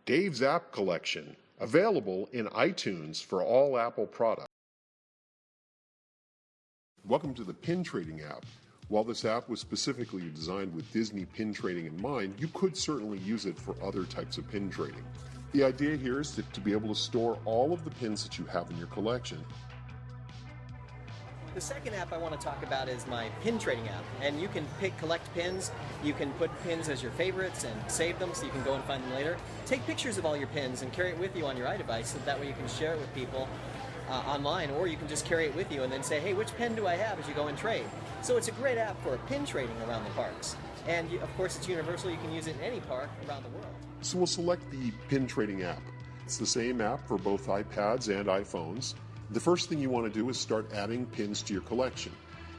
Dave's App Collection, available in iTunes for all Apple products. Welcome to the Pin Trading app. While this app was specifically designed with Disney pin trading in mind, you could certainly use it for other types of pin trading. The idea here is to be able to store all of the pins that you have in your collection. The second app I want to talk about is my pin trading app, and you can collect pins. You can put pins as your favorites and save them so you can go and find them later. Take pictures of all your pins and carry it with you on your iDevice, so that way you can share it with people online, or you can just carry it with you and then say, hey, which pin do I have, as you go and trade. So it's a great app for pin trading around the parks. And of course it's universal, you can use it in any park around the world. So we'll select the pin trading app. It's the same app for both iPads and iPhones. The first thing you want to do is start adding pins to your collection.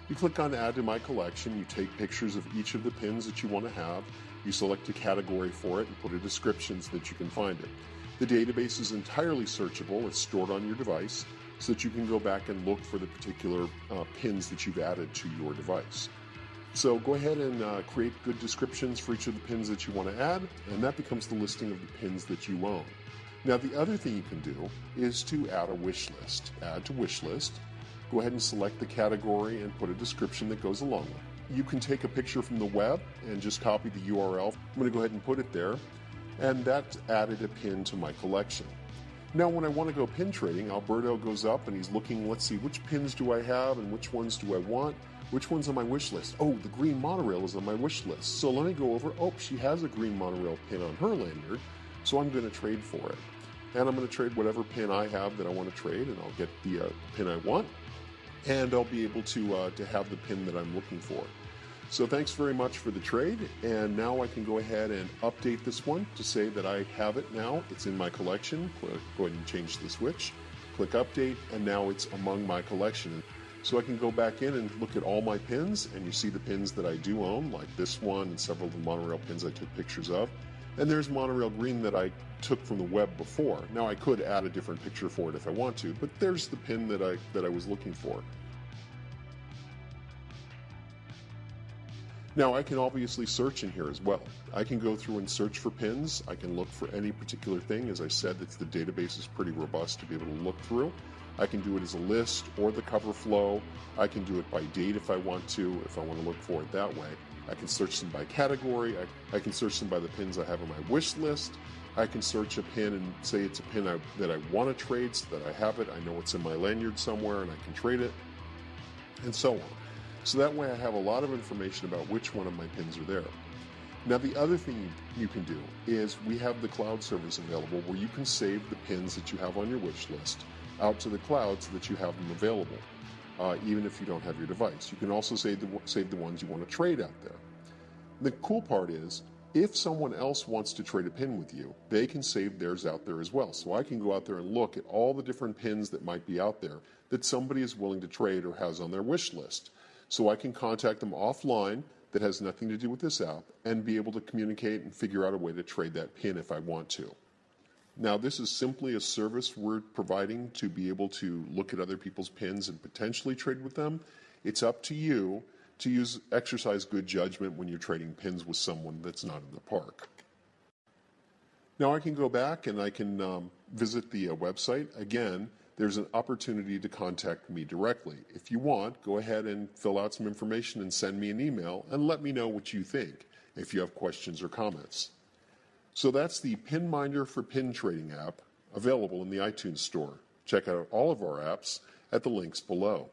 You click on Add to My Collection, you take pictures of each of the pins that you want to have, you select a category for it and put a description so that you can find it. The database is entirely searchable, it's stored on your device, so that you can go back and look for the particular pins that you've added to your device. So go ahead and create good descriptions for each of the pins that you want to add, and that becomes the listing of the pins that you own. Now, the other thing you can do is to add a wish list. Add to wish list. Go ahead and select the category and put a description that goes along with it. You can take a picture from the web and just copy the URL. I'm going to go ahead and put it there, and that added a pin to my collection. Now, when I want to go pin trading, Alberto goes up and he's looking, let's see, which pins do I have and which ones do I want? Which one's on my wish list? Oh, the green monorail is on my wish list. So let me go over, oh, she has a green monorail pin on her lanyard, so I'm going to trade for it. And I'm going to trade whatever pin I have that I want to trade, and I'll get the pin I want, and I'll be able to have the pin that I'm looking for. So thanks very much for the trade, and now I can go ahead and update this one to say that I have it now. It's in my collection. Go ahead and change the switch. Click Update, and now it's among my collection. So I can go back in and look at all my pins, and you see the pins that I do own, like this one and several of the monorail pins I took pictures of. And there's monorail green that I took from the web before. Now I could add a different picture for it if I want to, but there's the pin that I was looking for. Now I can obviously search in here as well. I can go through and search for pins. I can look for any particular thing. As I said, the database is pretty robust to be able to look through. I can do it as a list or the cover flow. I can do it by date if I want to look for it that way. I can search them by category. I can search them by the pins I have on my wish list. I can search a pin and say it's a pin that I want to trade so that I have it. I know it's in my lanyard somewhere and I can trade it, and so on. So that way I have a lot of information about which one of my pins are there. Now the other thing you can do is we have the cloud service available where you can save the pins that you have on your wish list out to the cloud so that you have them available. Even if you don't have your device. You can also save the ones you want to trade out there. The cool part is, if someone else wants to trade a pin with you, they can save theirs out there as well. So I can go out there and look at all the different pins that might be out there that somebody is willing to trade or has on their wish list. So I can contact them offline that has nothing to do with this app and be able to communicate and figure out a way to trade that pin if I want to. Now, this is simply a service we're providing to be able to look at other people's pins and potentially trade with them. It's up to you to exercise good judgment when you're trading pins with someone that's not in the park. Now, I can go back and I can visit the website. Again, there's an opportunity to contact me directly. If you want, go ahead and fill out some information and send me an email and let me know what you think if you have questions or comments. So that's the PinMinder for Pin Trading app available in the iTunes Store. Check out all of our apps at the links below.